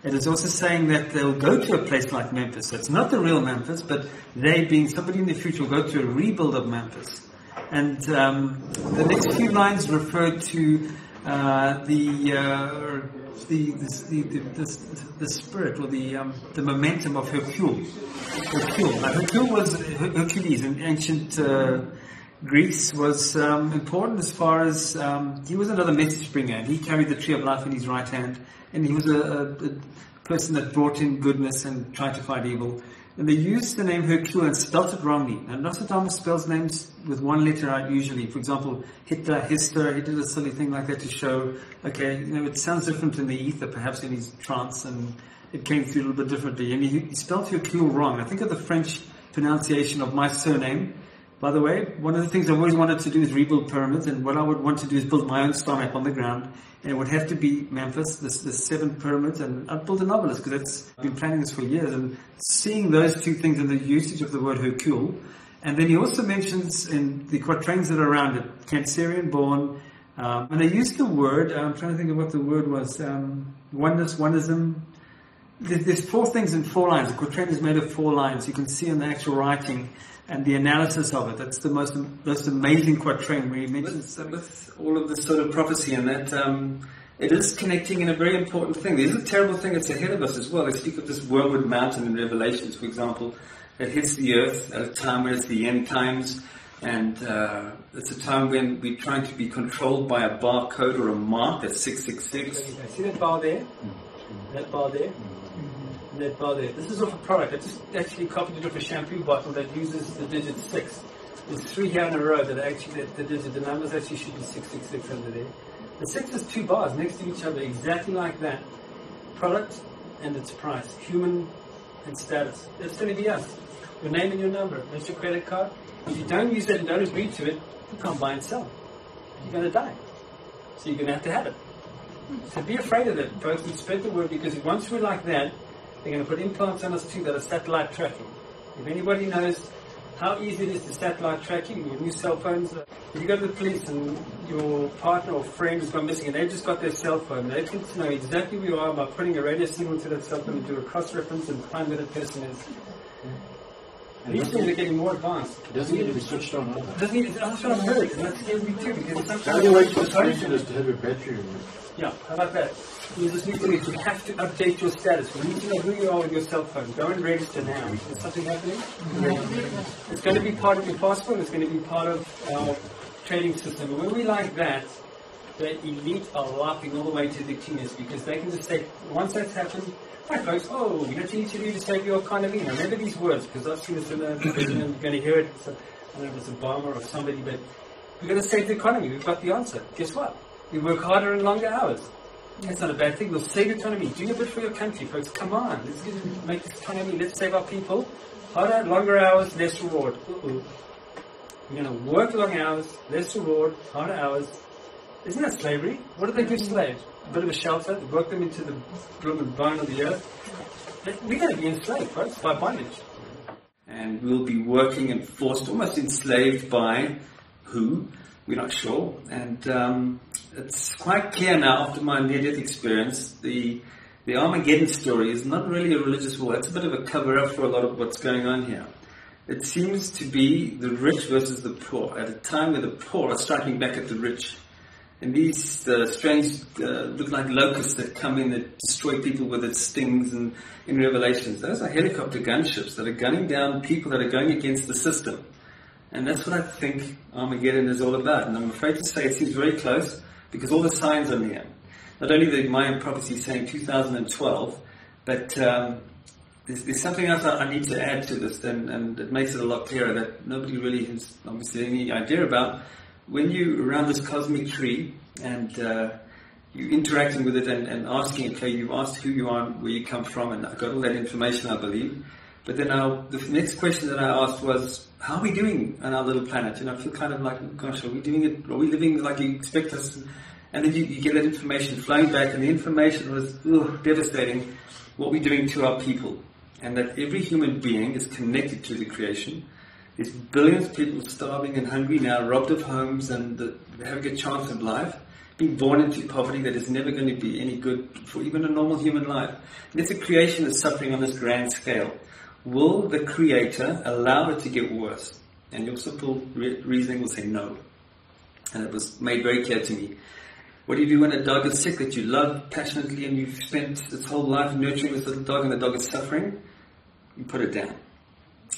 it is also saying that they'll go to a place like Memphis. So it's not the real Memphis, but they, being somebody in the future, will go to a rebuild of Memphis. And the next few lines refer to the spirit or the momentum of Herschel. Herschel was Hercules in ancient Greece, was important as far as he was another message bringer, and he carried the tree of life in his right hand, and he was a person that brought in goodness and tried to fight evil. And they used the name Hercule and spelt it wrongly. And Nostradamus spells names with one letter out usually. For example, Hitler, Hister, he did a silly thing like that to show, okay, it sounds different in the ether, perhaps in his trance, and it came through a little bit differently. And he spelled Hercule wrong. I think of the French pronunciation of my surname. By the way, one of the things I've always wanted to do is rebuild pyramids, and what I would want to do is build my own star map on the ground, and it would have to be Memphis, the 7 pyramids, and I'd build an obelisk, because I've been planning this for years, and seeing those two things in the usage of the word Hercule. And then he also mentions in the quatrains that are around it, Cancerian born, and they used the word, I'm trying to think of what the word was, oneness, oneism. There's 4 things in 4 lines. The quatrain is made of 4 lines. You can see in the actual writing and the analysis of it. That's the most amazing quatrain where he mentions with all of this sort of prophecy, and that it is connecting in a very important thing. There's a terrible thing that's ahead of us as well. They speak of this wormwood mountain in Revelations, for example, that hits the earth at a time when it's the end times, and it's a time when we're trying to be controlled by a barcode or a mark that's 666. See that bar there? That bar there? That bar there. This is off a product. I just actually copied it off a shampoo bottle that uses the digit 6. There's 3 here in a row that actually, the numbers actually should be 666 under there. The 6 is 2 bars next to each other, exactly like that. Product and its price. Human and status. That's going to be us. Your name and your number. That's your credit card. If you don't use that and don't agree to it, you can't buy and sell. You're going to die. So you're going to have it. So be afraid of that, folks, and spread the word, because once we're like that, they're going to put implants on us too that are satellite tracking. If anybody knows how easy it is to satellite tracking with new cell phones, if you go to the police and your partner or friend has gone missing and they've just got their cell phone, they can know exactly where you are by putting a radio signal to that cell phone and do a cross-reference and find where that person is. And these things are getting more advanced. It doesn't need to be switched on. Doesn't need, that's what I've heard, and that scares me too, because it's The only way to switch it is to have a battery removed. Yeah, how about that? You just need to, you have to update your status. We need to know who you are with your cell phone. Go and register now. Is something happening? It's going to be part of your passport. It's going to be part of our trading system. And when we like that, the elite are laughing all the way to the kingdom, because they can just say, once that's happened, right folks, oh, you know what you need to do to save your economy? Now remember these words, because I've seen this in the vision and you're going to hear it. So, I don't know if it's Obama or somebody, but we're going to save the economy. We've got the answer. Guess what? We work harder and longer hours. That's not a bad thing. We'll save the economy. Do a bit for your country, folks. Come on. Let's make this economy. Let's save our people. Harder, longer hours, less reward. We're going to work long hours, less reward, harder hours. Isn't that slavery? What do they give slaves? A bit of a shelter, work them into the bloom and bone of the earth. We're going to be enslaved, folks, by bondage. And we'll be working and forced, almost enslaved by who? We're not sure. And it's quite clear now, after my near-death experience, the Armageddon story is not really a religious war. It's a bit of a cover-up for a lot of what's going on here. It seems to be the rich versus the poor, at a time where the poor are striking back at the rich. And these strange, look like locusts that come in that destroy people with its stings and in Revelations. Those are helicopter gunships that are gunning down people that are going against the system. And that's what I think Armageddon is all about. And I'm afraid to say it seems very close, because all the signs are near. Not only the Mayan prophecy saying 2012, but there's something else I need to add to this, and it makes it a lot clearer that nobody really has obviously any idea about. When you're around this cosmic tree and you're interacting with it and asking it, okay, you've asked who you are and where you come from, and I got all that information, I believe. But then the next question that I asked was, how are we doing on our little planet? And I feel kind of like, gosh, are we doing it? Are we living like you expect us? And then you get that information flowing back, and the information was devastating. What we're doing to our people, and that every human being is connected to the creation. There's billions of people starving and hungry now, robbed of homes and having a chance of life, being born into poverty that is never going to be any good for even a normal human life. And it's a creation that's suffering on this grand scale. Will the Creator allow it to get worse? And your simple reasoning will say no. And it was made very clear to me. What do you do when a dog is sick that you love passionately and you've spent its whole life nurturing this little dog and the dog is suffering? You put it down.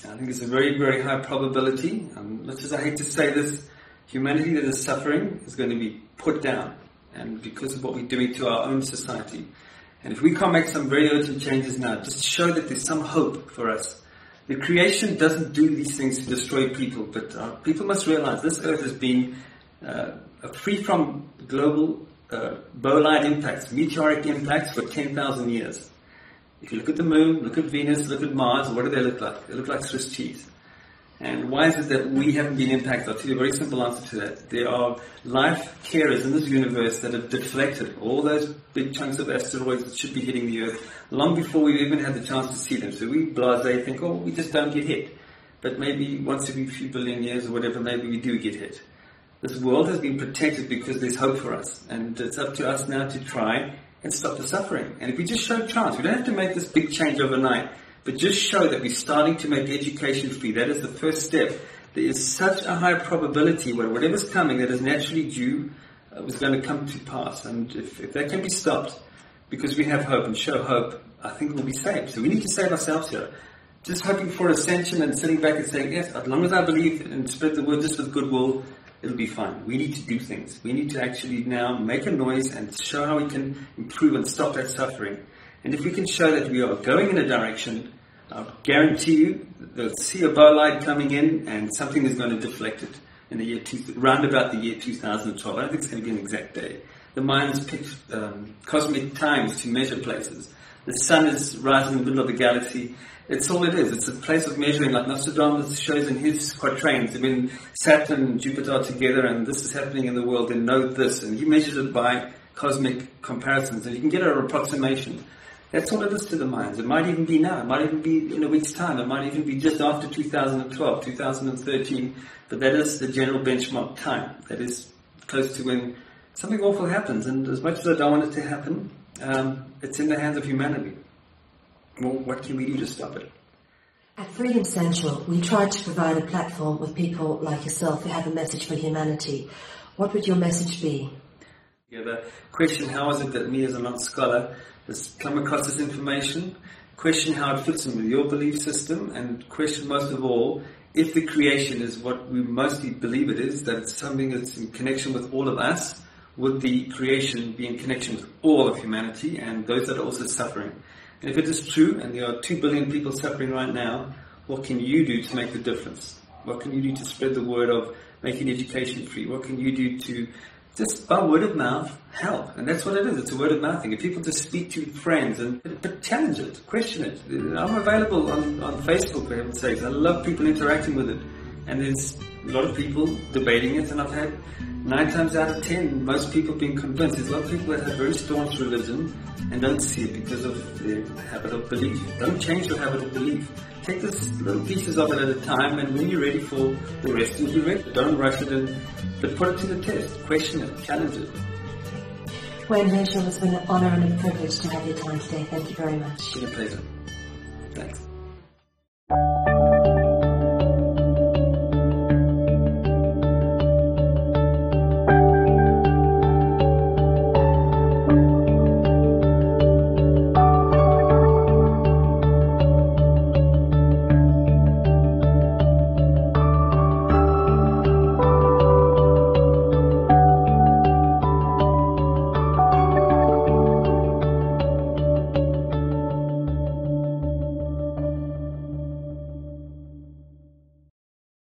I think it's a very, very high probability, much as I hate to say this, humanity that is suffering is going to be put down, and because of what we're doing to our own society. And if we can't make some very urgent changes now, just show that there's some hope for us. The creation doesn't do these things to destroy people, but people must realize this earth has been free from global bolide impacts, meteoric impacts for 10,000 years. If you look at the moon, look at Venus, look at Mars, what do they look like? They look like Swiss cheese. And why is it that we haven't been impacted? I'll tell you a very simple answer to that. There are life carriers in this universe that have deflected all those big chunks of asteroids that should be hitting the Earth long before we've even had the chance to see them. So we blasé think, oh, we just don't get hit. But maybe once every few billion years or whatever, maybe we do get hit. This world has been protected because there's hope for us. And it's up to us now to try and stop the suffering. And if we just show chance, we don't have to make this big change overnight, but just show that we're starting to make education free. That is the first step. There is such a high probability where whatever's coming that is naturally due was going to come to pass. And if that can be stopped, because we have hope and show hope, I think we'll be saved. So we need to save ourselves here. Just hoping for ascension and sitting back and saying, yes, as long as I believe and spread the word just with goodwill, it'll be fine. We need to do things. We need to actually now make a noise and show how we can improve and stop that suffering. And if we can show that we are going in a direction, I'll guarantee you they'll see a bolide coming in and something is going to deflect it in the year round about the year 2012. I don't think it's going to be an exact day. The Mayans picked cosmic times to measure places. the sun is rising in the middle of the galaxy. It's all it is. It's a place of measuring, like Nostradamus shows in his quatrains. I mean, Saturn and Jupiter are together, and this is happening in the world, and know this. And he measures it by cosmic comparisons, and you can get an approximation. That's all it is to the minds. It might even be now. It might even be in a week's time. It might even be just after 2012, 2013. But that is the general benchmark time. That is close to when something awful happens. And as much as I don't want it to happen, it's in the hands of humanity. Well, what can we do to stop it? At Freedom Central, we try to provide a platform with people like yourself who have a message for humanity. What would your message be? Yeah, the question, how is it that me as a non-scholar has come across this information? Question how it fits in with your belief system, and question most of all, if the creation is what we mostly believe it is, that it's something that's in connection with all of us, would the creation be in connection with all of humanity and those that are also suffering? And if it is true, and there are 2 billion people suffering right now, what can you do to make the difference? What can you do to spread the word of making education free? What can you do to, just by word of mouth, help? And that's what it is. It's a word of mouth thing. If people just speak to friends, but challenge it, question it. I'm available on Facebook, for heaven's sakes. I love people interacting with it. And there's a lot of people debating it, and I've had 9 times out of 10, most people being convinced. There's a lot of people that have very staunch religion and don't see it because of their habit of belief. Don't change your habit of belief. Take this little pieces of it at a time, and when you're ready for the rest, you'll be ready. Don't rush it in, but put it to the test. Question it, challenge it. Wayne Herschel, it's been an honour and a privilege to have your time today. Thank you very much. It's been a pleasure. Thanks.